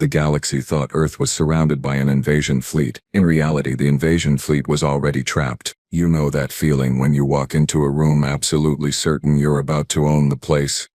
The galaxy thought Earth was surrounded by an invasion fleet. In reality, the invasion fleet was already trapped. You know that feeling when you walk into a room absolutely certain you're about to own the place?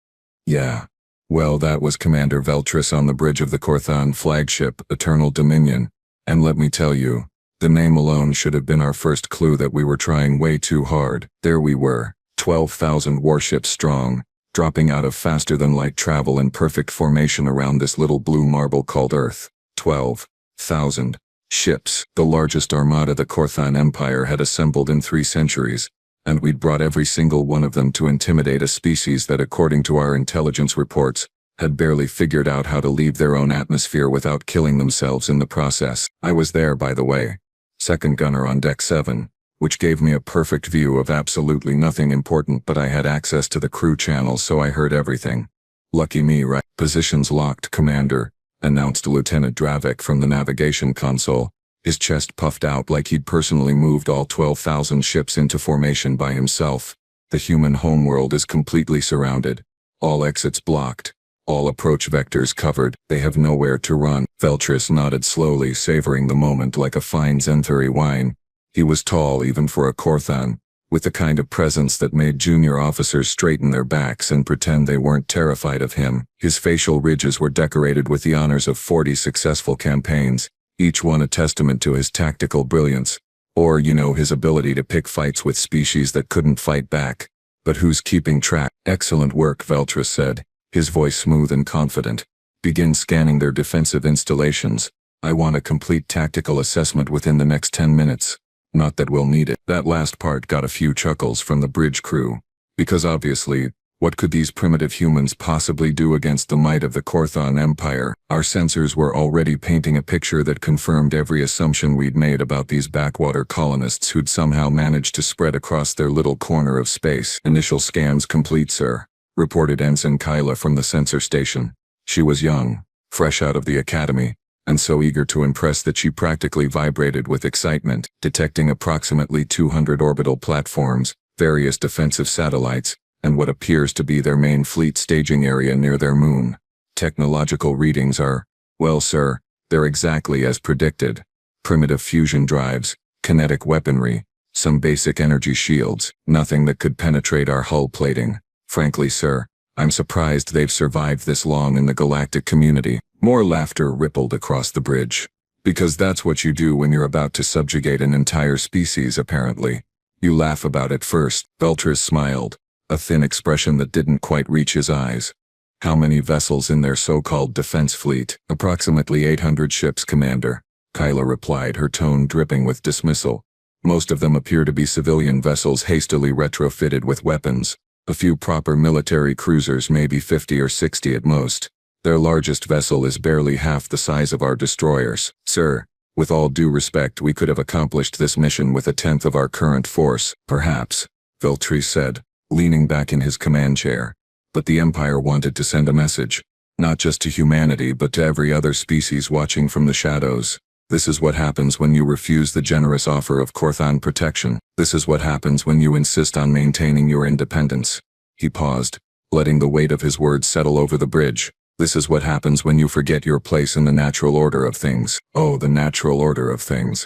Yeah. Well, that was Commander Veltris on the bridge of the Corthan flagship, Eternal Dominion. And let me tell you, the name alone should have been our first clue that we were trying way too hard. There we were, 12,000 warships strong, dropping out of faster-than-light travel in perfect formation around this little blue marble called Earth. 12,000 ships, the largest armada the Corthan Empire had assembled in 3 centuries, and we'd brought every single one of them to intimidate a species that, according to our intelligence reports, had barely figured out how to leave their own atmosphere without killing themselves in the process. I was there, by the way, second gunner on Deck 7, which gave me a perfect view of absolutely nothing important, but I had access to the crew channel, so I heard everything. Lucky me, right? Positions locked, Commander, announced Lieutenant Dravik from the navigation console, his chest puffed out like he'd personally moved all 12,000 ships into formation by himself. The human homeworld is completely surrounded. All exits blocked. All approach vectors covered. They have nowhere to run. Veltris nodded slowly, savoring the moment like a fine Zenthuri wine. He was tall even for a Corthan, with the kind of presence that made junior officers straighten their backs and pretend they weren't terrified of him. His facial ridges were decorated with the honors of 40 successful campaigns, each one a testament to his tactical brilliance, or, his ability to pick fights with species that couldn't fight back. But who's keeping track? Excellent work, Veltris said, his voice smooth and confident. Begin scanning their defensive installations. I want a complete tactical assessment within the next 10 minutes. Not that we'll need it. That last part got a few chuckles from the bridge crew. Because obviously, what could these primitive humans possibly do against the might of the Corthan Empire? Our sensors were already painting a picture that confirmed every assumption we'd made about these backwater colonists who'd somehow managed to spread across their little corner of space. Initial scans complete, sir, reported Ensign Kyla from the sensor station. She was young, fresh out of the academy, and so eager to impress that she practically vibrated with excitement, detecting approximately 200 orbital platforms, various defensive satellites, and what appears to be their main fleet staging area near their moon. Technological readings are, well, sir, they're exactly as predicted. Primitive fusion drives, kinetic weaponry, some basic energy shields, nothing that could penetrate our hull plating. Frankly, sir, I'm surprised they've survived this long in the galactic community. More laughter rippled across the bridge. Because that's what you do when you're about to subjugate an entire species, apparently. You laugh about it first. Veltris smiled, a thin expression that didn't quite reach his eyes. How many vessels in their so-called defense fleet? Approximately 800 ships, Commander, Kyla replied, her tone dripping with dismissal. Most of them appear to be civilian vessels hastily retrofitted with weapons. A few proper military cruisers, maybe 50 or 60 at most. Their largest vessel is barely half the size of our destroyers. Sir, with all due respect, we could have accomplished this mission with 1/10 of our current force, perhaps, Veltris said, leaning back in his command chair. But the Empire wanted to send a message, not just to humanity but to every other species watching from the shadows. This is what happens when you refuse the generous offer of Corthan protection. This is what happens when you insist on maintaining your independence. He paused, letting the weight of his words settle over the bridge. This is what happens when you forget your place in the natural order of things. Oh, the natural order of things.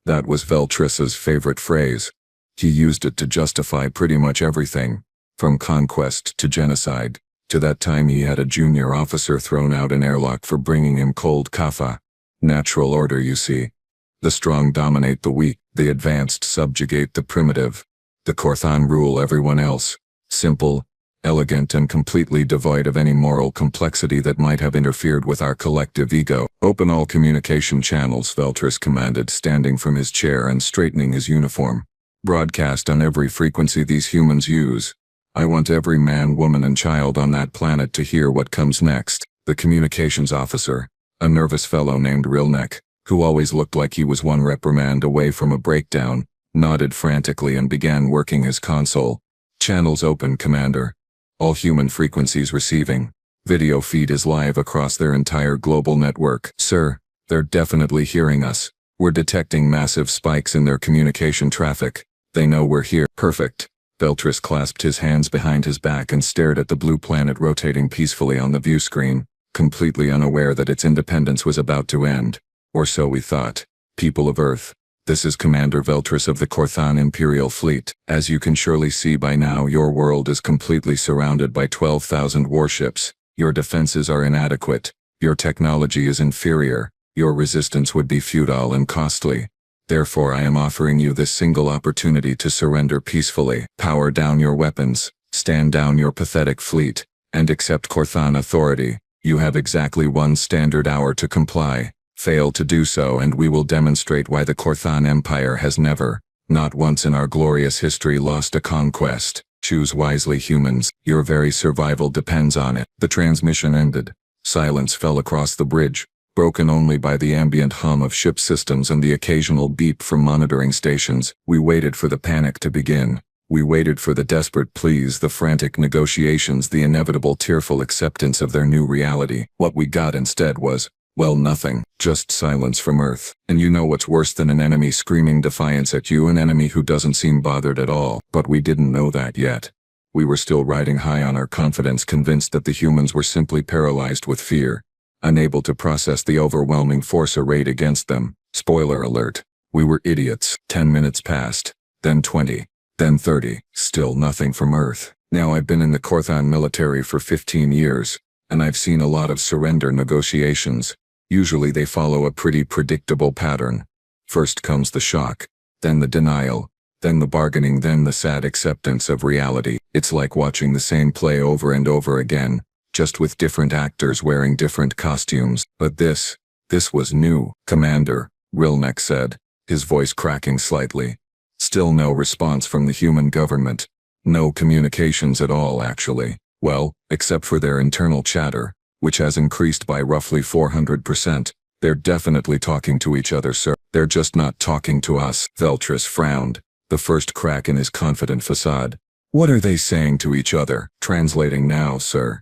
That was Veltris's favorite phrase. He used it to justify pretty much everything, from conquest to genocide, to that time he had a junior officer thrown out an airlock for bringing him cold kaffa. Natural order, you see. The strong dominate the weak, the advanced subjugate the primitive. The Corthan rule everyone else. Simple, elegant, and completely devoid of any moral complexity that might have interfered with our collective ego. Open all communication channels, Veltris commanded, standing from his chair and straightening his uniform. Broadcast on every frequency these humans use. I want every man, woman, and child on that planet to hear what comes next. The communications officer, a nervous fellow named Rilnek, who always looked like he was one reprimand away from a breakdown, nodded frantically and began working his console. Channels open, Commander. All human frequencies receiving. Video feed is live across their entire global network. Sir, they're definitely hearing us. We're detecting massive spikes in their communication traffic. They know we're here. Perfect. Veltris clasped his hands behind his back and stared at the blue planet rotating peacefully on the view screen. completely unaware that its independence was about to end. Or so we thought. People of Earth. This is Commander Veltris of the Korthan Imperial Fleet. As you can surely see by now, your world is completely surrounded by 12,000 warships. Your defenses are inadequate. Your technology is inferior. Your resistance would be futile and costly. Therefore, I am offering you this single opportunity to surrender peacefully. Power down your weapons, stand down your pathetic fleet, and accept Korthan authority. You have exactly 1 standard hour to comply. Fail to do so and we will demonstrate why the Korthan Empire has never, not once in our glorious history, lost a conquest. Choose wisely, humans. Your very survival depends on it. The transmission ended. Silence fell across the bridge, broken only by the ambient hum of ship systems and the occasional beep from monitoring stations. We waited for the panic to begin. We waited for the desperate pleas, the frantic negotiations, the inevitable tearful acceptance of their new reality. What we got instead was, well, nothing. Just silence from Earth. And you know what's worse than an enemy screaming defiance at you? An enemy who doesn't seem bothered at all. But we didn't know that yet. We were still riding high on our confidence, convinced that the humans were simply paralyzed with fear, unable to process the overwhelming force arrayed against them. Spoiler alert. We were idiots. 10 minutes passed, then 20, then 30. Still nothing from Earth. Now I've been in the Korthan military for 15 years, and I've seen a lot of surrender negotiations. Usually they follow a pretty predictable pattern. First comes the shock, then the denial, then the bargaining, then the sad acceptance of reality. It's like watching the same play over and over again, just with different actors wearing different costumes. But this was new. Commander, Rilnek said, his voice cracking slightly. Still no response from the human government. No communications at all, actually. Well, except for their internal chatter, which has increased by roughly 400%. They're definitely talking to each other, sir. They're just not talking to us. Veltris frowned, the first crack in his confident facade. What are they saying to each other? Translating now, sir.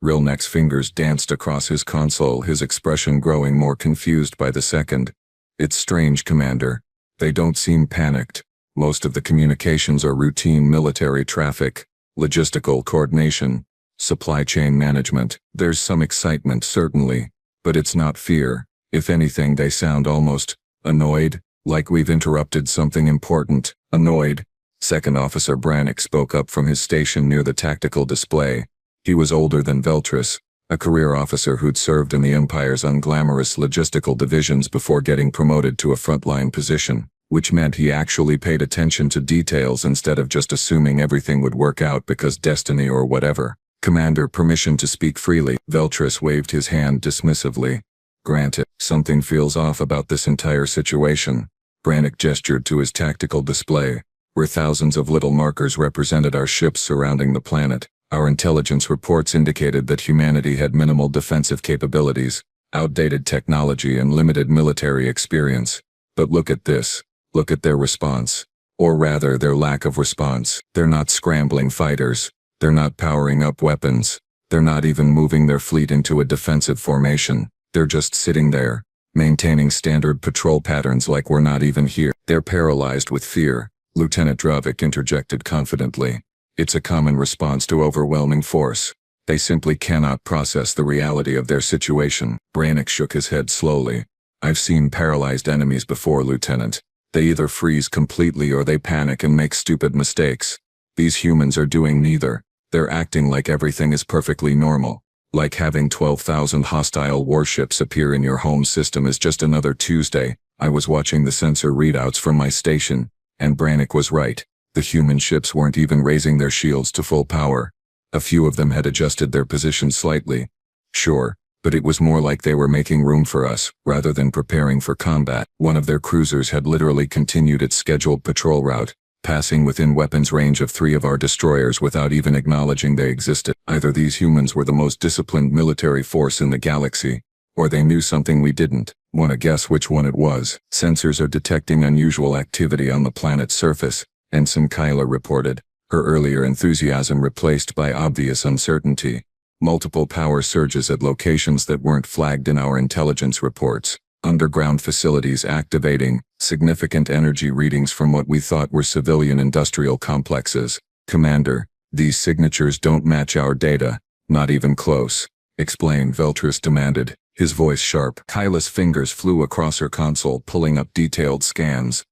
Rilnek's fingers danced across his console, his expression growing more confused by the second. It's strange, Commander. They don't seem panicked. Most of the communications are routine military traffic, logistical coordination, supply chain management. There's some excitement, certainly, but it's not fear. If anything, they sound almost annoyed, like we've interrupted something important. Annoyed. Second Officer Brannick spoke up from his station near the tactical display. He was older than Veltris, a career officer who'd served in the Empire's unglamorous logistical divisions before getting promoted to a frontline position, which meant he actually paid attention to details instead of just assuming everything would work out because destiny or whatever. Commander, permission to speak freely. Veltris waved his hand dismissively. Granted. Something feels off about this entire situation. Brannick gestured to his tactical display, where thousands of little markers represented our ships surrounding the planet. Our intelligence reports indicated that humanity had minimal defensive capabilities, outdated technology, and limited military experience. But look at this. Look at their response. Or rather, their lack of response. They're not scrambling fighters. They're not powering up weapons. They're not even moving their fleet into a defensive formation. They're just sitting there, maintaining standard patrol patterns like we're not even here. They're paralyzed with fear, Lieutenant Dravik interjected confidently. It's a common response to overwhelming force. They simply cannot process the reality of their situation. Brannick shook his head slowly. I've seen paralyzed enemies before, Lieutenant. They either freeze completely or they panic and make stupid mistakes. These humans are doing neither. They're acting like everything is perfectly normal. Like having 12,000 hostile warships appear in your home system is just another Tuesday. I was watching the sensor readouts from my station, and Brannick was right. The human ships weren't even raising their shields to full power. A few of them had adjusted their position slightly. Sure, but it was more like they were making room for us, rather than preparing for combat. One of their cruisers had literally continued its scheduled patrol route, passing within weapons range of 3 of our destroyers without even acknowledging they existed. Either these humans were the most disciplined military force in the galaxy, or they knew something we didn't. Wanna guess which one it was? Sensors are detecting unusual activity on the planet's surface, Ensign Kyla reported, her earlier enthusiasm replaced by obvious uncertainty. Multiple power surges at locations that weren't flagged in our intelligence reports. Underground facilities activating, significant energy readings from what we thought were civilian industrial complexes. Commander, these signatures don't match our data, not even close. Explain, Veltris demanded, his voice sharp. Kyla's fingers flew across her console, pulling up detailed scans.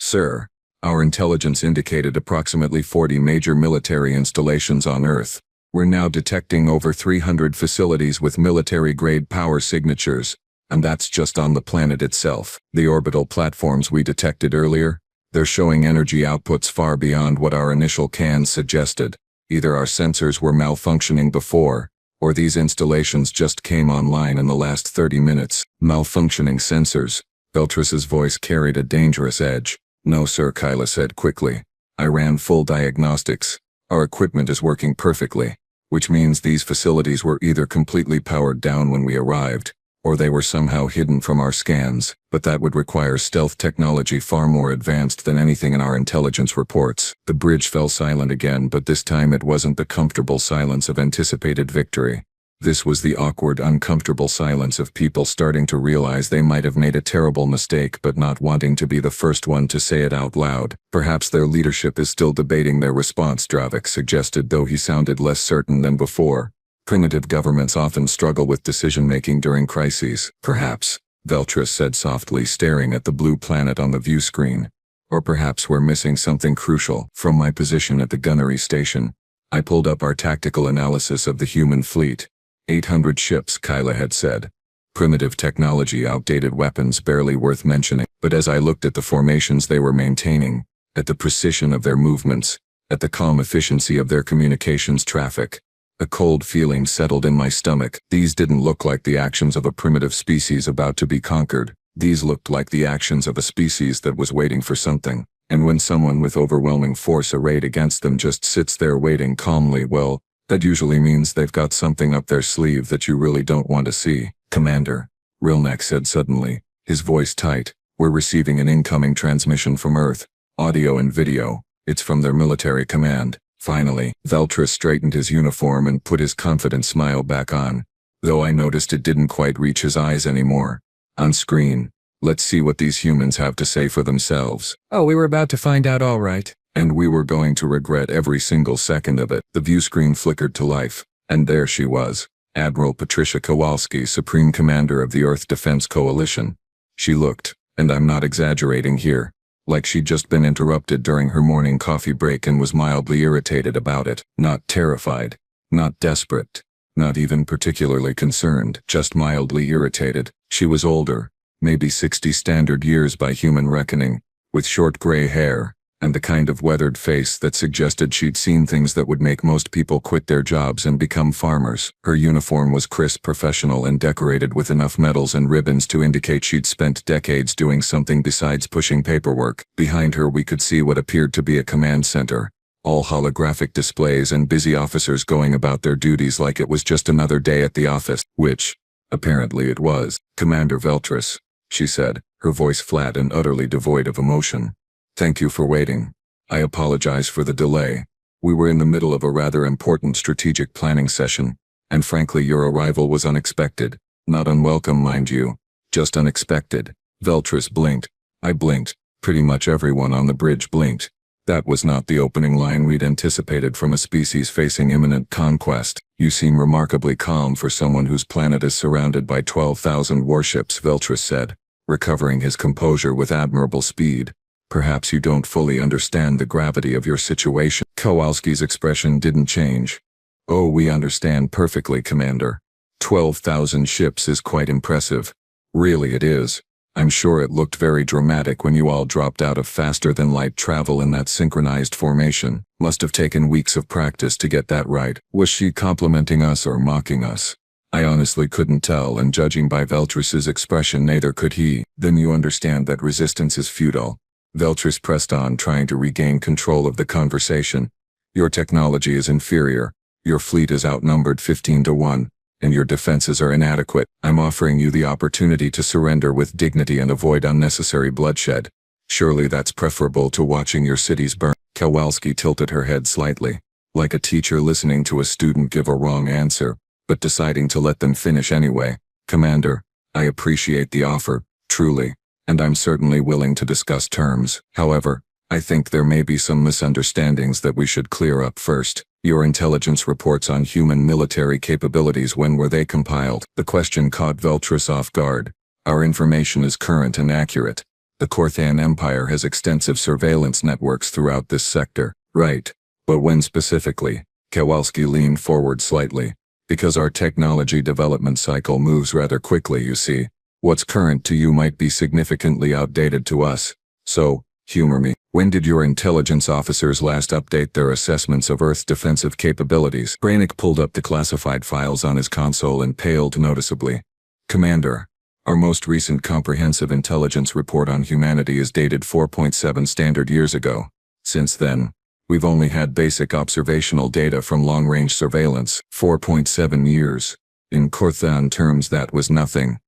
Sir, our intelligence indicated approximately 40 major military installations on Earth. We're now detecting over 300 facilities with military-grade power signatures, and that's just on the planet itself. The orbital platforms we detected earlier, they're showing energy outputs far beyond what our initial scans suggested. Either our sensors were malfunctioning before, or these installations just came online in the last 30 minutes. Malfunctioning sensors. Veltris's voice carried a dangerous edge. No sir, Kyla said quickly. I ran full diagnostics. Our equipment is working perfectly, which means these facilities were either completely powered down when we arrived, or they were somehow hidden from our scans, but that would require stealth technology far more advanced than anything in our intelligence reports. The bridge fell silent again, but this time it wasn't the comfortable silence of anticipated victory. This was the awkward, uncomfortable silence of people starting to realize they might have made a terrible mistake but not wanting to be the first one to say it out loud. Perhaps their leadership is still debating their response, Dravik suggested, though he sounded less certain than before. Primitive governments often struggle with decision-making during crises. Perhaps, Veltris said softly, staring at the blue planet on the view screen. Or perhaps we're missing something crucial. From my position at the gunnery station, I pulled up our tactical analysis of the human fleet. 800 ships, Kyla had said. Primitive technology, outdated weapons, barely worth mentioning. But as I looked at the formations they were maintaining, at the precision of their movements, at the calm efficiency of their communications traffic, a cold feeling settled in my stomach. These didn't look like the actions of a primitive species about to be conquered. These looked like the actions of a species that was waiting for something. And when someone with overwhelming force arrayed against them just sits there waiting calmly, well, that usually means they've got something up their sleeve that you really don't want to see. Commander, Rilnek said suddenly, his voice tight, we're receiving an incoming transmission from Earth. Audio and video. It's from their military command. Finally, Veltris straightened his uniform and put his confident smile back on, though I noticed it didn't quite reach his eyes anymore. On screen, let's see what these humans have to say for themselves. Oh, we were about to find out, all right. And we were going to regret every single second of it. The view screen flickered to life, and there she was, Admiral Patricia Kowalski, Supreme Commander of the Earth Defense Coalition. She looked, and I'm not exaggerating here, like she'd just been interrupted during her morning coffee break and was mildly irritated about it. Not terrified, not desperate, not even particularly concerned, just mildly irritated. She was older, maybe 60 standard years by human reckoning, with short gray hair, and the kind of weathered face that suggested she'd seen things that would make most people quit their jobs and become farmers. Her uniform was crisp, professional, and decorated with enough medals and ribbons to indicate she'd spent decades doing something besides pushing paperwork. Behind her we could see what appeared to be a command center, all holographic displays and busy officers going about their duties like it was just another day at the office, which, apparently it was. Commander Veltris, she said, her voice flat and utterly devoid of emotion. Thank you for waiting. I apologize for the delay. We were in the middle of a rather important strategic planning session, and frankly your arrival was unexpected. Not unwelcome, mind you. Just unexpected. Veltris blinked. I blinked. Pretty much everyone on the bridge blinked. That was not the opening line we'd anticipated from a species facing imminent conquest. You seem remarkably calm for someone whose planet is surrounded by 12,000 warships, Veltris said, recovering his composure with admirable speed. Perhaps you don't fully understand the gravity of your situation. Kowalski's expression didn't change. Oh, we understand perfectly, Commander. 12,000 ships is quite impressive. Really it is. I'm sure it looked very dramatic when you all dropped out of faster-than-light travel in that synchronized formation. Must have taken weeks of practice to get that right. Was she complimenting us or mocking us? I honestly couldn't tell, and judging by Veltris's expression neither could he. Then you understand that resistance is futile. Veltris pressed on, trying to regain control of the conversation. Your technology is inferior, your fleet is outnumbered 15 to 1, and your defenses are inadequate. I'm offering you the opportunity to surrender with dignity and avoid unnecessary bloodshed. Surely that's preferable to watching your cities burn. Kowalski tilted her head slightly, like a teacher listening to a student give a wrong answer, but deciding to let them finish anyway. Commander, I appreciate the offer, truly. And I'm certainly willing to discuss terms. However, I think there may be some misunderstandings that we should clear up first. Your intelligence reports on human military capabilities, when were they compiled? The question caught Veltris off guard. Our information is current and accurate. The Korthan Empire has extensive surveillance networks throughout this sector. Right. But when specifically? Kowalski leaned forward slightly. Because our technology development cycle moves rather quickly, you see. What's current to you might be significantly outdated to us. So, humor me. When did your intelligence officers last update their assessments of Earth's defensive capabilities? Brainick pulled up the classified files on his console and paled noticeably. Commander, our most recent comprehensive intelligence report on humanity is dated 4.7 standard years ago. Since then, we've only had basic observational data from long-range surveillance. 4.7 years. In Korthan terms, that was nothing.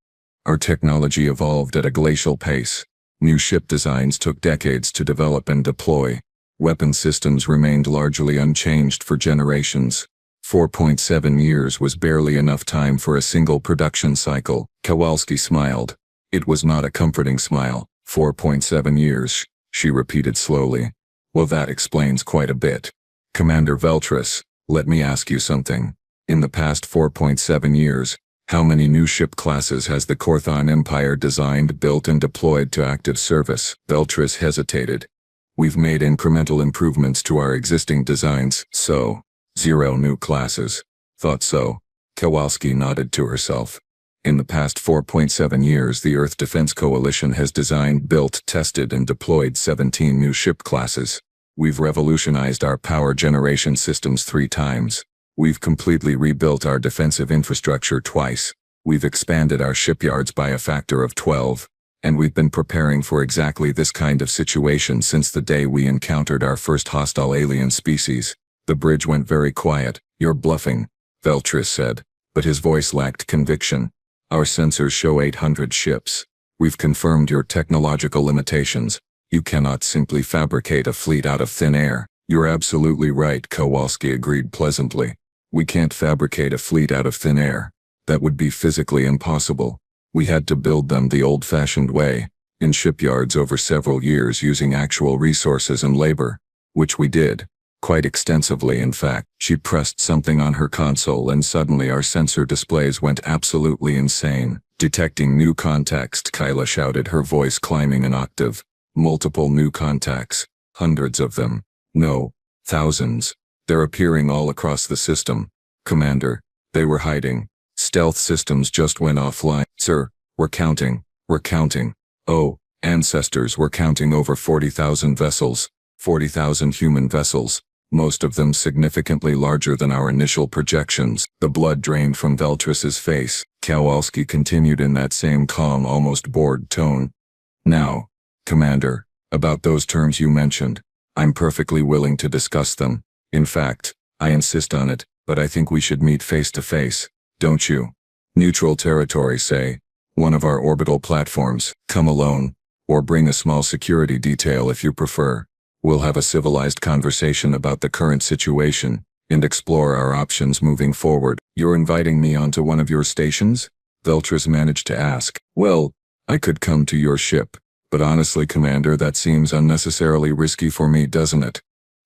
Our technology evolved at a glacial pace. New ship designs took decades to develop and deploy. Weapon systems remained largely unchanged for generations. 4.7 years was barely enough time for a single production cycle. Kowalski smiled. It was not a comforting smile. 4.7 years, she repeated slowly. Well, that explains quite a bit. Commander Veltris, let me ask you something. In the past 4.7 years, how many new ship classes has the Korthan Empire designed, built, and deployed to active service? Veltris hesitated. We've made incremental improvements to our existing designs, so 0 new classes. Thought so. Kowalski nodded to herself. In the past 4.7 years, the Earth Defense Coalition has designed, built, tested, and deployed 17 new ship classes. We've revolutionized our power generation systems 3 times. We've completely rebuilt our defensive infrastructure twice. We've expanded our shipyards by a factor of 12. And we've been preparing for exactly this kind of situation since the day we encountered our first hostile alien species. The bridge went very quiet. You're bluffing, Veltris said, but his voice lacked conviction. Our sensors show 800 ships. We've confirmed your technological limitations. You cannot simply fabricate a fleet out of thin air. You're absolutely right, Kowalski agreed pleasantly. We can't fabricate a fleet out of thin air. That would be physically impossible. We had to build them the old-fashioned way, in shipyards over several years using actual resources and labor, which we did. Quite extensively, in fact. She pressed something on her console and suddenly our sensor displays went absolutely insane. Detecting new context, Kyla shouted, her voice climbing an octave. Multiple new contacts. Hundreds of them. No, thousands. They're appearing all across the system. Commander, they were hiding. Stealth systems just went offline. Sir, we're counting. Oh, ancestors, we're counting over 40,000 vessels. 40,000 human vessels. Most of them significantly larger than our initial projections. The blood drained from Veltris's face. Kowalski continued in that same calm, almost bored tone. Now, Commander, about those terms you mentioned, I'm perfectly willing to discuss them. In fact, I insist on it, but I think we should meet face to face, don't you? Neutral territory, say. One of our orbital platforms. Come alone. Or bring a small security detail if you prefer. We'll have a civilized conversation about the current situation, and explore our options moving forward. You're inviting me onto one of your stations? Veltris managed to ask. Well, I could come to your ship, but honestly, Commander, that seems unnecessarily risky for me, doesn't it?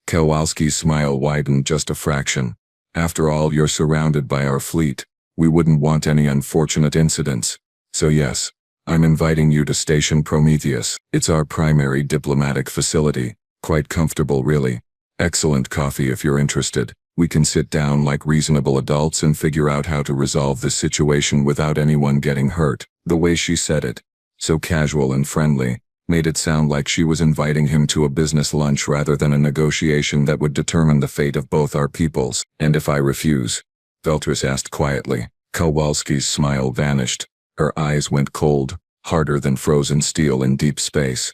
Kowalski's smile widened just a fraction. After all, you're surrounded by our fleet. We wouldn't want any unfortunate incidents. So yes, I'm inviting you to Station Prometheus. It's our primary diplomatic facility. Quite comfortable, really. Excellent coffee if you're interested. We can sit down like reasonable adults and figure out how to resolve this situation without anyone getting hurt. The way she said it, so casual and friendly, made it sound like she was inviting him to a business lunch rather than a negotiation that would determine the fate of both our peoples. And if I refuse? Veltris asked quietly. Kowalski's smile vanished. Her eyes went cold, harder than frozen steel in deep space.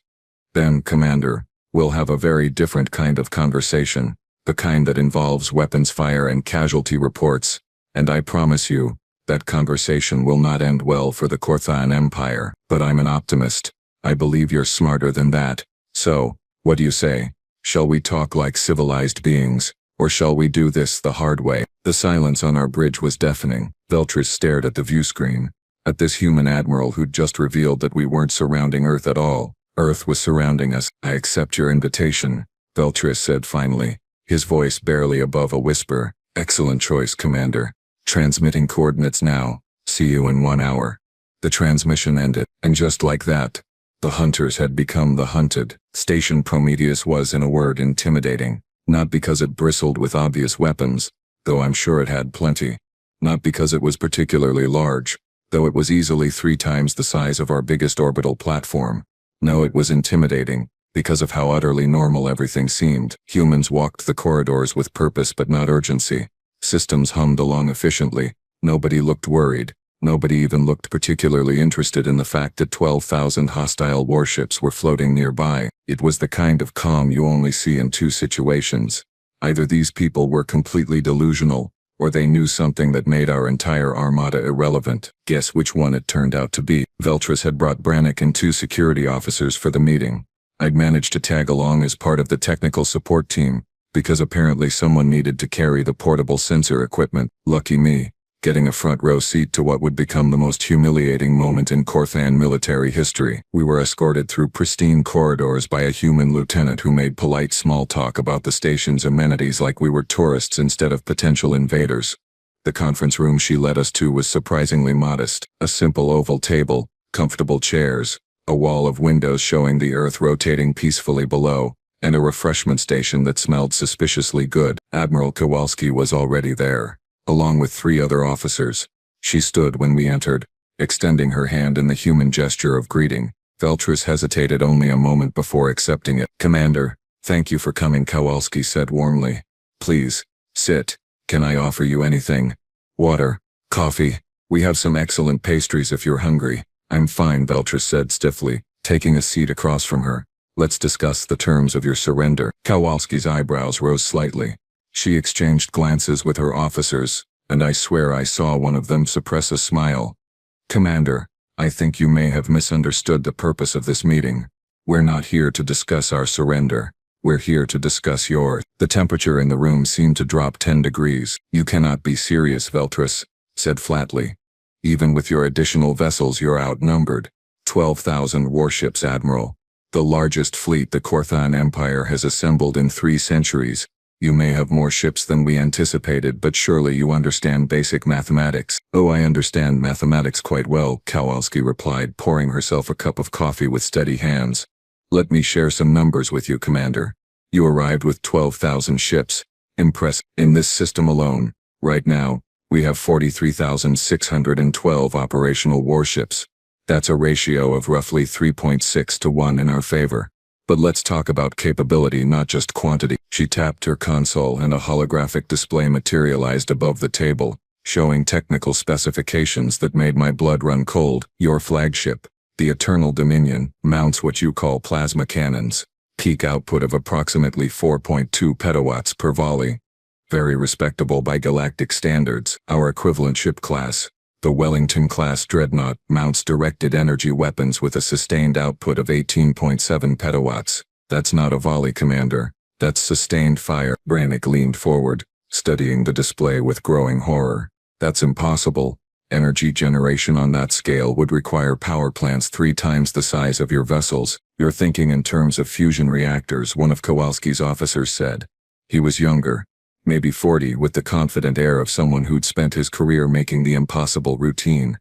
Then, Commander, we'll have a very different kind of conversation, the kind that involves weapons fire and casualty reports, and I promise you, that conversation will not end well for the Korthan Empire. But I'm an optimist. I believe you're smarter than that. So, what do you say? Shall we talk like civilized beings, or shall we do this the hard way? The silence on our bridge was deafening. Veltris stared at the view screen, at this human admiral who'd just revealed that we weren't surrounding Earth at all. Earth was surrounding us. I accept your invitation, Veltris said finally. his voice barely above a whisper. Excellent choice, Commander. Transmitting coordinates now. See you in 1 hour. The transmission ended, and just like that, the hunters had become the hunted. Station Prometheus was, in a word, intimidating. Not because it bristled with obvious weapons, though I'm sure it had plenty. Not because it was particularly large, though it was easily 3 times the size of our biggest orbital platform. No, it was intimidating, because of how utterly normal everything seemed. Humans walked the corridors with purpose but not urgency. Systems hummed along efficiently. Nobody looked worried. Nobody even looked particularly interested in the fact that 12,000 hostile warships were floating nearby. It was the kind of calm you only see in 2 situations. Either these people were completely delusional, or they knew something that made our entire armada irrelevant. Guess which one it turned out to be. Veltris had brought Brannick and 2 security officers for the meeting. I'd managed to tag along as part of the technical support team, because apparently someone needed to carry the portable sensor equipment. Lucky me, getting a front row seat to what would become the most humiliating moment in Corthan military history. We were escorted through pristine corridors by a human lieutenant who made polite small talk about the station's amenities like we were tourists instead of potential invaders. The conference room she led us to was surprisingly modest. A simple oval table, comfortable chairs, a wall of windows showing the Earth rotating peacefully below, and a refreshment station that smelled suspiciously good. Admiral Kowalski was already there, along with 3 other officers. She stood when we entered, extending her hand in the human gesture of greeting. Veltris hesitated only a moment before accepting it. Commander, thank you for coming, Kowalski said warmly. Please, sit. Can I offer you anything? Water? Coffee? We have some excellent pastries if you're hungry. I'm fine, Veltris said stiffly, taking a seat across from her. Let's discuss the terms of your surrender. Kowalski's eyebrows rose slightly. She exchanged glances with her officers, and I swear I saw one of them suppress a smile. Commander, I think you may have misunderstood the purpose of this meeting. We're not here to discuss our surrender. We're here to discuss yours. The temperature in the room seemed to drop 10 degrees. You cannot be serious, Veltris said flatly. Even with your additional vessels, you're outnumbered. 12,000 warships, Admiral. The largest fleet the Corthan Empire has assembled in 3 centuries. You may have more ships than we anticipated, but surely you understand basic mathematics. Oh, I understand mathematics quite well, Kowalski replied, pouring herself a cup of coffee with steady hands. Let me share some numbers with you, Commander. You arrived with 12,000 ships. Impressive. In this system alone, right now, we have 43,612 operational warships. That's a ratio of roughly 3.6 to 1 in our favor. But let's talk about capability, not just quantity. She tapped her console and a holographic display materialized above the table, showing technical specifications that made my blood run cold. Your flagship, the Eternal Dominion, mounts what you call plasma cannons. Peak output of approximately 4.2 petawatts per volley. Very respectable by galactic standards. Our equivalent ship class, the Wellington-class Dreadnought, mounts directed energy weapons with a sustained output of 18.7 petawatts. That's not a volley, Commander. That's sustained fire. Brannick leaned forward, studying the display with growing horror. That's impossible. Energy generation on that scale would require power plants 3 times the size of your vessels. You're thinking in terms of fusion reactors, one of Kowalski's officers said. He was younger, maybe 40, with the confident air of someone who'd spent his career making the impossible routine.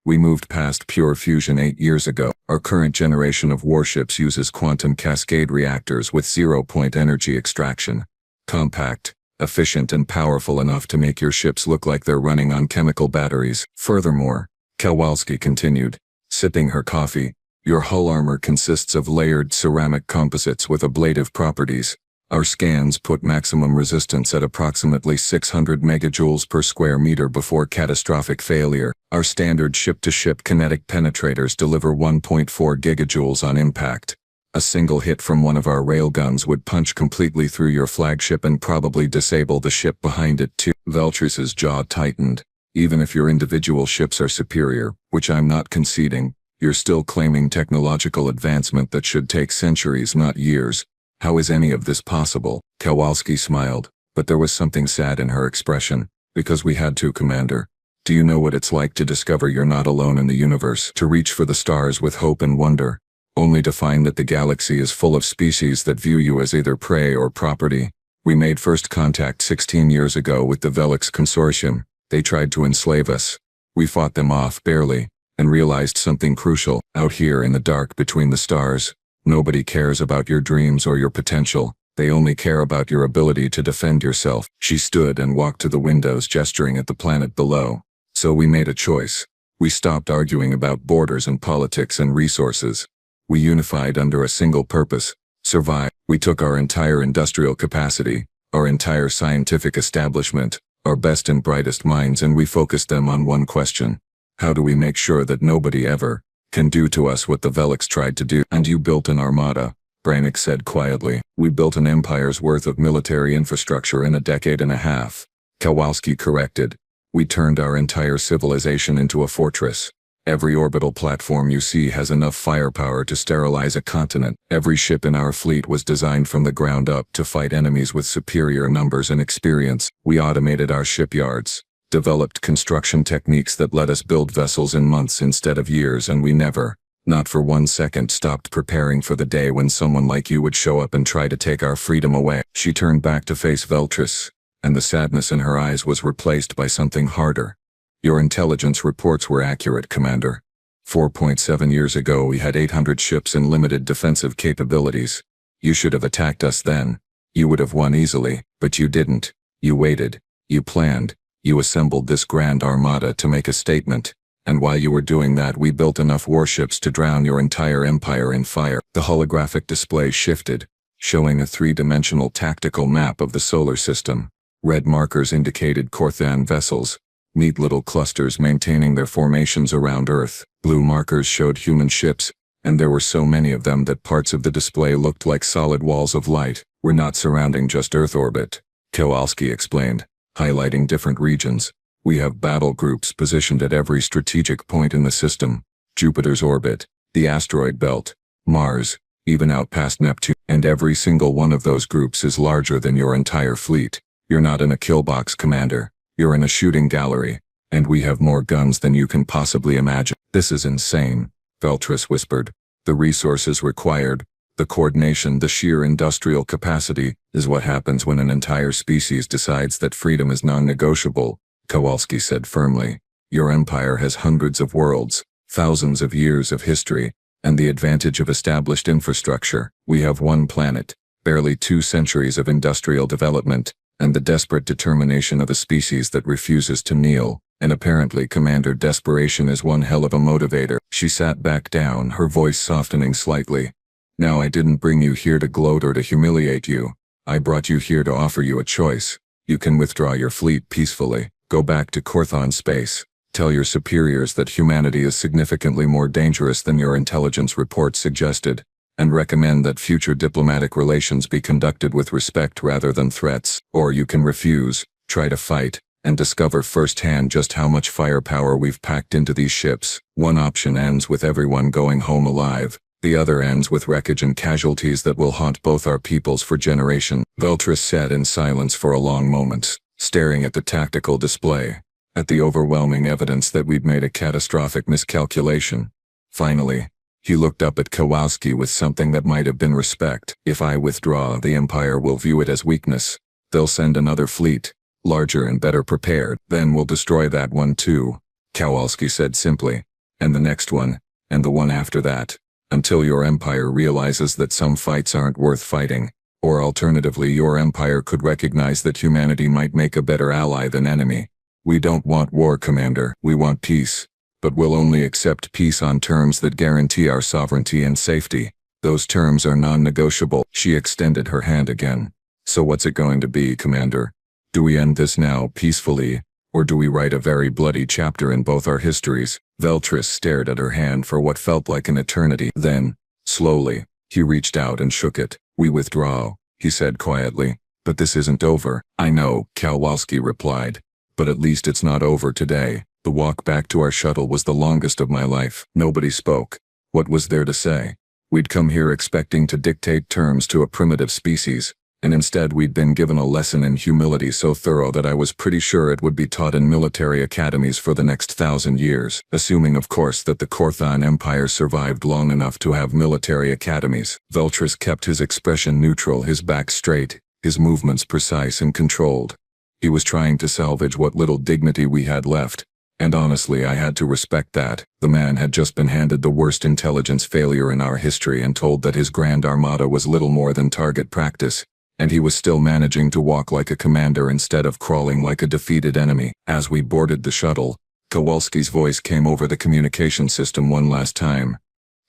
We moved past pure fusion 8 years ago. Our current generation of warships uses quantum cascade reactors with zero-point energy extraction. Compact, efficient and powerful enough to make your ships look like they're running on chemical batteries. Furthermore, Kowalski continued, sipping her coffee, your hull armor consists of layered ceramic composites with ablative properties. Our scans put maximum resistance at approximately 600 megajoules per square meter before catastrophic failure. Our standard ship-to-ship kinetic penetrators deliver 1.4 gigajoules on impact. A single hit from one of our railguns would punch completely through your flagship and probably disable the ship behind it too. Veltris's jaw tightened. Even if your individual ships are superior, which I'm not conceding, you're still claiming technological advancement that should take centuries, not years. How is any of this possible? Kowalski smiled, but there was something sad in her expression. Because we had to, Commander. Do you know what it's like to discover you're not alone in the universe, to reach for the stars with hope and wonder, only to find that the galaxy is full of species that view you as either prey or property? We made first contact 16 years ago with the Velix Consortium. They tried to enslave us. We fought them off barely, and realized something crucial. Out here in the dark between the stars, nobody cares about your dreams or your potential. They only care about your ability to defend yourself. She stood and walked to the windows, gesturing at the planet below. So we made a choice. We stopped arguing about borders and politics and resources. We unified under a single purpose: survive. We took our entire industrial capacity, our entire scientific establishment, our best and brightest minds, and we focused them on one question. How do we make sure that nobody ever can do to us what the Velix tried to do? And you built an armada, Brannick said quietly. We built an empire's worth of military infrastructure in a decade and a half, Kowalski corrected. We turned our entire civilization into a fortress. Every orbital platform you see has enough firepower to sterilize a continent. Every ship in our fleet was designed from the ground up to fight enemies with superior numbers and experience. We automated our shipyards, developed construction techniques that let us build vessels in months instead of years, and we never, not for 1 second, stopped preparing for the day when someone like you would show up and try to take our freedom away. She turned back to face Veltris, and the sadness in her eyes was replaced by something harder. Your intelligence reports were accurate, Commander. 4.7 years ago we had 800 ships and limited defensive capabilities. You should have attacked us then. You would have won easily, but you didn't. You waited. You planned. You assembled this grand armada to make a statement. And while you were doing that, we built enough warships to drown your entire empire in fire. The holographic display shifted, showing a three-dimensional tactical map of the solar system. Red markers indicated Corthan vessels, neat little clusters maintaining their formations around Earth. Blue markers showed human ships, and there were so many of them that parts of the display looked like solid walls of light. We're not surrounding just Earth orbit, Kowalski explained, highlighting different regions. We have battle groups positioned at every strategic point in the system: Jupiter's orbit, the asteroid belt, Mars, even out past Neptune. And every single one of those groups is larger than your entire fleet. You're not in a kill box, Commander. You're in a shooting gallery, and we have more guns than you can possibly imagine. This is insane, Veltris whispered. The resources required, the coordination, the sheer industrial capacity, is what happens when an entire species decides that freedom is non-negotiable, Kowalski said firmly. Your empire has hundreds of worlds, thousands of years of history, and the advantage of established infrastructure. We have one planet, barely 2 centuries of industrial development, and the desperate determination of a species that refuses to kneel. And apparently, Commander, desperation is one hell of a motivator. She sat back down, her voice softening slightly. Now, I didn't bring you here to gloat or to humiliate you. I brought you here to offer you a choice. You can withdraw your fleet peacefully, go back to Corthon space, tell your superiors that humanity is significantly more dangerous than your intelligence report suggested, and recommend that future diplomatic relations be conducted with respect rather than threats. Or you can refuse, try to fight, and discover firsthand just how much firepower we've packed into these ships. One option ends with everyone going home alive. The other ends with wreckage and casualties that will haunt both our peoples for generations. Veltris sat in silence for a long moment, staring at the tactical display, at the overwhelming evidence that we'd made a catastrophic miscalculation. Finally, he looked up at Kowalski with something that might have been respect. If I withdraw, the Empire will view it as weakness. They'll send another fleet, larger and better prepared. Then we'll destroy that one too, Kowalski said simply. And the next one, and the one after that, until your Empire realizes that some fights aren't worth fighting. Or alternatively, your Empire could recognize that humanity might make a better ally than enemy. We don't want war, Commander. We want peace. But we'll only accept peace on terms that guarantee our sovereignty and safety. Those terms are non-negotiable. She extended her hand again. So what's it going to be, Commander? Do we end this now peacefully, or do we write a very bloody chapter in both our histories? Veltris stared at her hand for what felt like an eternity. Then, slowly, he reached out and shook it. We withdraw, he said quietly. But this isn't over. I know, Kowalski replied. But at least it's not over today. The walk back to our shuttle was the longest of my life. Nobody spoke. What was there to say? We'd come here expecting to dictate terms to a primitive species, and instead we'd been given a lesson in humility so thorough that I was pretty sure it would be taught in military academies for the next 1,000 years, assuming of course that the Corthon Empire survived long enough to have military academies. Veltris kept his expression neutral, his back straight. his movements precise and controlled. He was trying to salvage what little dignity we had left, and honestly I had to respect that. The man had just been handed the worst intelligence failure in our history and told that his grand armada was little more than target practice, and he was still managing to walk like a commander instead of crawling like a defeated enemy. As we boarded the shuttle, Kowalski's voice came over the communication system one last time.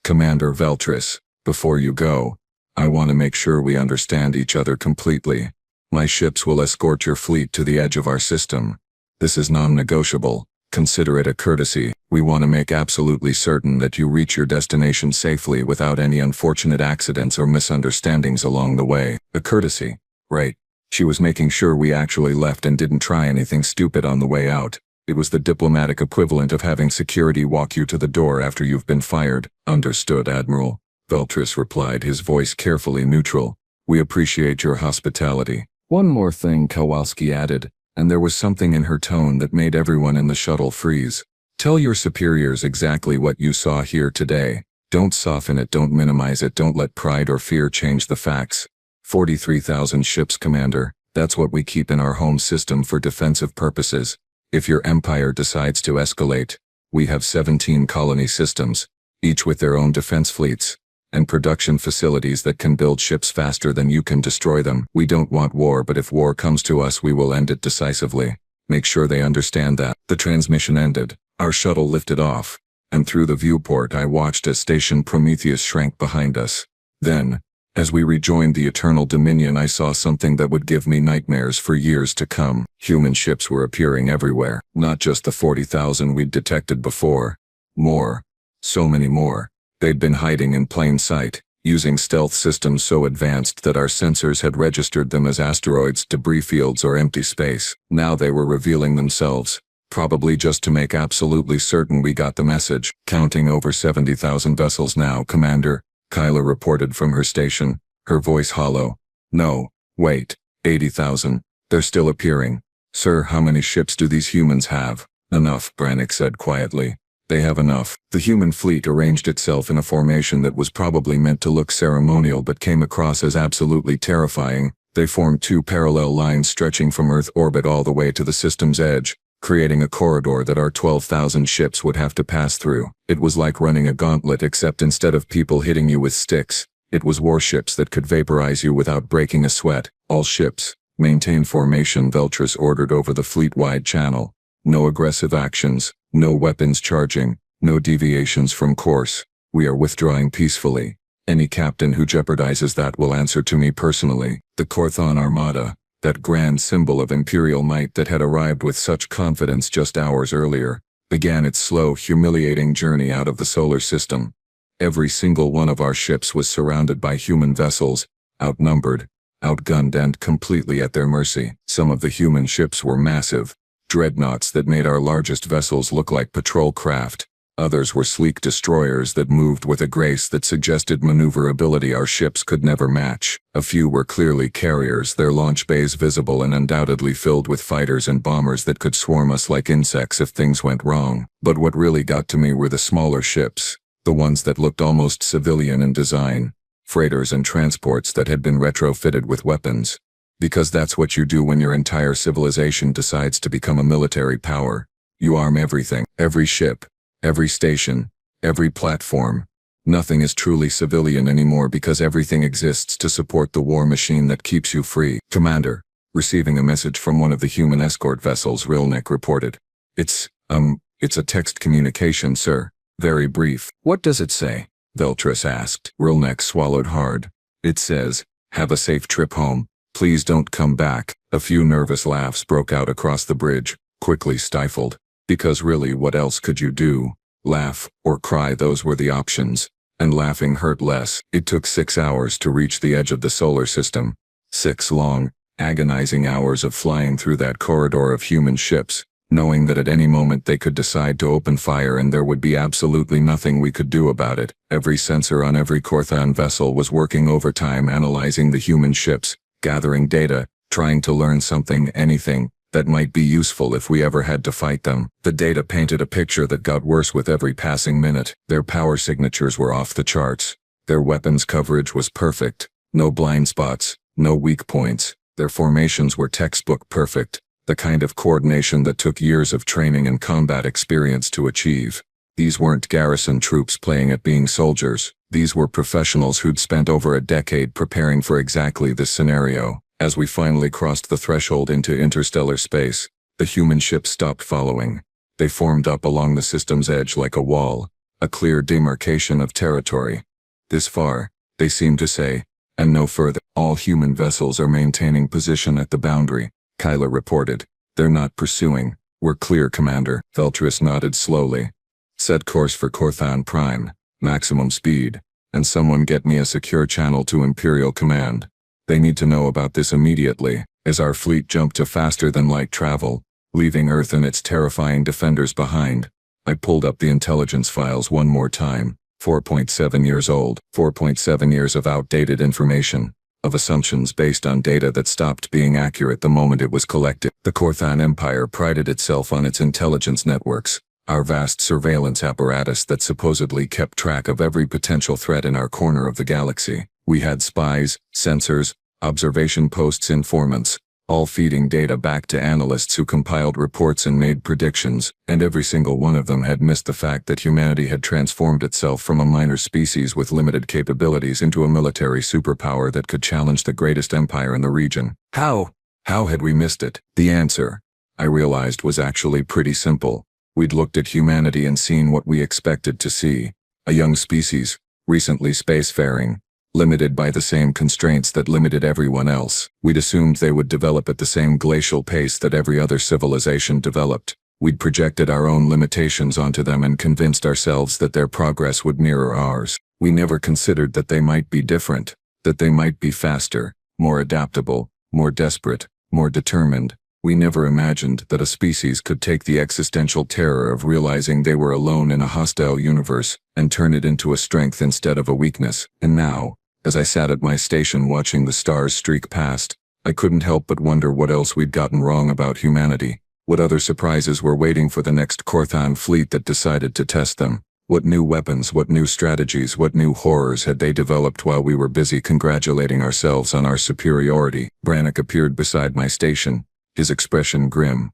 "Commander Veltris, before you go, I want to make sure we understand each other completely. My ships will escort your fleet to the edge of our system. This is non-negotiable. Consider it a courtesy. We want to make absolutely certain that you reach your destination safely without any unfortunate accidents or misunderstandings along the way." A courtesy, right? She was making sure we actually left and didn't try anything stupid on the way out. It was the diplomatic equivalent of having security walk you to the door after you've been fired. "Understood, Admiral," Veltris replied, his voice carefully neutral. "We appreciate your hospitality." "One more thing," Kowalski added, and there was something in her tone that made everyone in the shuttle freeze. "Tell your superiors exactly what you saw here today. Don't soften it, don't minimize it, don't let pride or fear change the facts. 43,000 ships, Commander. That's what we keep in our home system for defensive purposes. If your empire decides to escalate, we have 17 colony systems, each with their own defense fleets and production facilities that can build ships faster than you can destroy them. We don't want war, but if war comes to us, we will end it decisively. Make sure they understand that." The transmission ended. Our shuttle lifted off, and through the viewport I watched as Station Prometheus shrank behind us. Then, as we rejoined the Eternal Dominion, I saw something that would give me nightmares for years to come. Human ships were appearing everywhere, not just the 40,000 we'd detected before. More. So many more. They'd been hiding in plain sight, using stealth systems so advanced that our sensors had registered them as asteroids, debris fields, or empty space. Now they were revealing themselves, probably just to make absolutely certain we got the message. "Counting over 70,000 vessels now, Commander," Kyla reported from her station, her voice hollow. "No, wait, 80,000. They're still appearing." "Sir, how many ships do these humans have?" "Enough," Brannick said quietly. "They have enough." The human fleet arranged itself in a formation that was probably meant to look ceremonial but came across as absolutely terrifying. They formed two parallel lines stretching from Earth orbit all the way to the system's edge, creating a corridor that our 12,000 ships would have to pass through. It was like running a gauntlet, except instead of people hitting you with sticks, it was warships that could vaporize you without breaking a sweat. "All ships, maintain formation," Veltris ordered over the fleet-wide channel. "No aggressive actions, no weapons charging, no deviations from course. We are withdrawing peacefully. Any captain who jeopardizes that will answer to me personally." The Korthon Armada, that grand symbol of imperial might that had arrived with such confidence just hours earlier, began its slow, humiliating journey out of the solar system. Every single one of our ships was surrounded by human vessels, outnumbered, outgunned, and completely at their mercy. Some of the human ships were massive, dreadnoughts that made our largest vessels look like patrol craft. Others were sleek destroyers that moved with a grace that suggested maneuverability our ships could never match. A few were clearly carriers, their launch bays visible and undoubtedly filled with fighters and bombers that could swarm us like insects if things went wrong. But what really got to me were the smaller ships, the ones that looked almost civilian in design, freighters and transports that had been retrofitted with weapons. Because that's what you do when your entire civilization decides to become a military power. You arm everything, every ship, every station, every platform. Nothing is truly civilian anymore because everything exists to support the war machine that keeps you free. "Commander," receiving a message from one of the human escort vessels, Rilnek reported. It's a text communication, sir. Very brief." "What does it say?" Veltris asked. Rilnek swallowed hard. "It says, 'Have a safe trip home. Please don't come back.'" A few nervous laughs broke out across the bridge, quickly stifled. Because really, what else could you do? Laugh or cry, those were the options. And laughing hurt less. It took 6 hours to reach the edge of the solar system. 6 long, agonizing hours of flying through that corridor of human ships, knowing that at any moment they could decide to open fire and there would be absolutely nothing we could do about it. Every sensor on every Korthon vessel was working overtime, analyzing the human ships, gathering data, trying to learn something, anything, that might be useful if we ever had to fight them. The data painted a picture that got worse with every passing minute. Their power signatures were off the charts. Their weapons coverage was perfect. No blind spots, no weak points. Their formations were textbook perfect, the kind of coordination that took years of training and combat experience to achieve. These weren't garrison troops playing at being soldiers. These were professionals who'd spent over a decade preparing for exactly this scenario. As we finally crossed the threshold into interstellar space, the human ships stopped following. They formed up along the system's edge like a wall, a clear demarcation of territory. This far, they seemed to say, and no further. All human vessels are maintaining position at the boundary, Kyla reported. They're not pursuing. We're clear, Commander. Veltris nodded slowly. Set course for Corthan Prime, maximum speed, and someone get me a secure channel to Imperial Command. They need to know about this immediately, as our fleet jumped to faster-than-light travel, leaving Earth and its terrifying defenders behind. I pulled up the intelligence files one more time. 4.7 years old, 4.7 years of outdated information, of assumptions based on data that stopped being accurate the moment it was collected. The Corthan Empire prided itself on its intelligence networks, our vast surveillance apparatus that supposedly kept track of every potential threat in our corner of the galaxy. We had spies, sensors, observation posts, informants, all feeding data back to analysts who compiled reports and made predictions, and every single one of them had missed the fact that humanity had transformed itself from a minor species with limited capabilities into a military superpower that could challenge the greatest empire in the region. How? How had we missed it? The answer, I realized, was actually pretty simple. We'd looked at humanity and seen what we expected to see. A young species, recently spacefaring, limited by the same constraints that limited everyone else. We'd assumed they would develop at the same glacial pace that every other civilization developed. We'd projected our own limitations onto them and convinced ourselves that their progress would mirror ours. We never considered that they might be different, that they might be faster, more adaptable, more desperate, more determined. We never imagined that a species could take the existential terror of realizing they were alone in a hostile universe and turn it into a strength instead of a weakness. And now, as I sat at my station watching the stars streak past, I couldn't help but wonder what else we'd gotten wrong about humanity. What other surprises were waiting for the next Corthan fleet that decided to test them? What new weapons, what new strategies, what new horrors had they developed while we were busy congratulating ourselves on our superiority? Brannick appeared beside my station, his expression grim.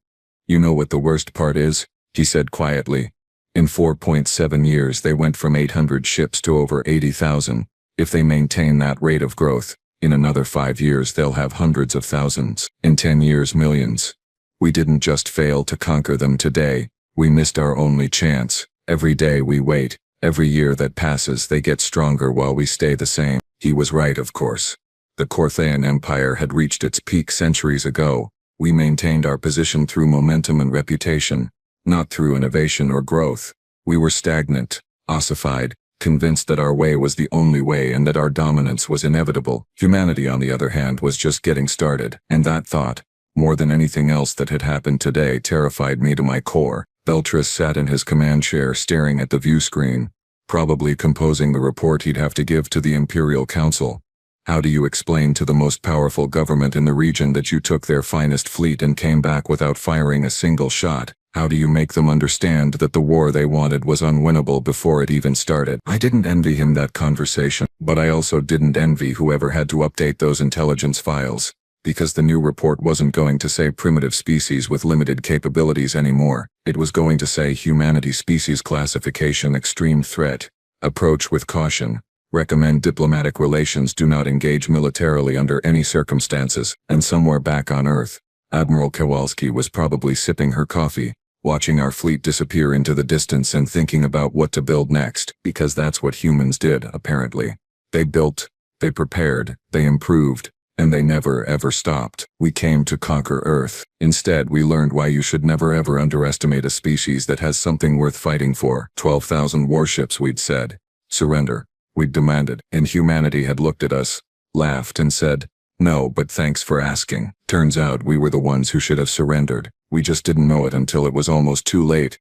You know what the worst part is? He said quietly. In 4.7 years they went from 800 ships to over 80,000. If they maintain that rate of growth, in another 5 years they'll have hundreds of thousands. In 10 years, millions. We didn't just fail to conquer them today, we missed our only chance. Every day we wait, every year that passes they get stronger while we stay the same. He was right, of course. The Corthan Empire had reached its peak centuries ago. We maintained our position through momentum and reputation, not through innovation or growth. We were stagnant, ossified, convinced that our way was the only way and that our dominance was inevitable. Humanity, on the other hand, was just getting started, and that thought, more than anything else that had happened today, terrified me to my core. Veltris sat in his command chair staring at the view screen, probably composing the report he'd have to give to the Imperial Council. How do you explain to the most powerful government in the region that you took their finest fleet and came back without firing a single shot? How do you make them understand that the war they wanted was unwinnable before it even started? I didn't envy him that conversation, but I also didn't envy whoever had to update those intelligence files, because the new report wasn't going to say primitive species with limited capabilities anymore. It was going to say humanity species classification, extreme threat, approach with caution, recommend diplomatic relations, do not engage militarily under any circumstances. And somewhere back on Earth, Admiral Kowalski was probably sipping her coffee, watching our fleet disappear into the distance and thinking about what to build next, because that's what humans did, apparently. They built, they prepared, they improved, and they never ever stopped. We came to conquer Earth. Instead, we learned why you should never ever underestimate a species that has something worth fighting for. 12,000 warships, we'd said. Surrender, we'd demanded, and humanity had looked at us, laughed and said, no, but thanks for asking. Turns out we were the ones who should have surrendered. We just didn't know it until it was almost too late.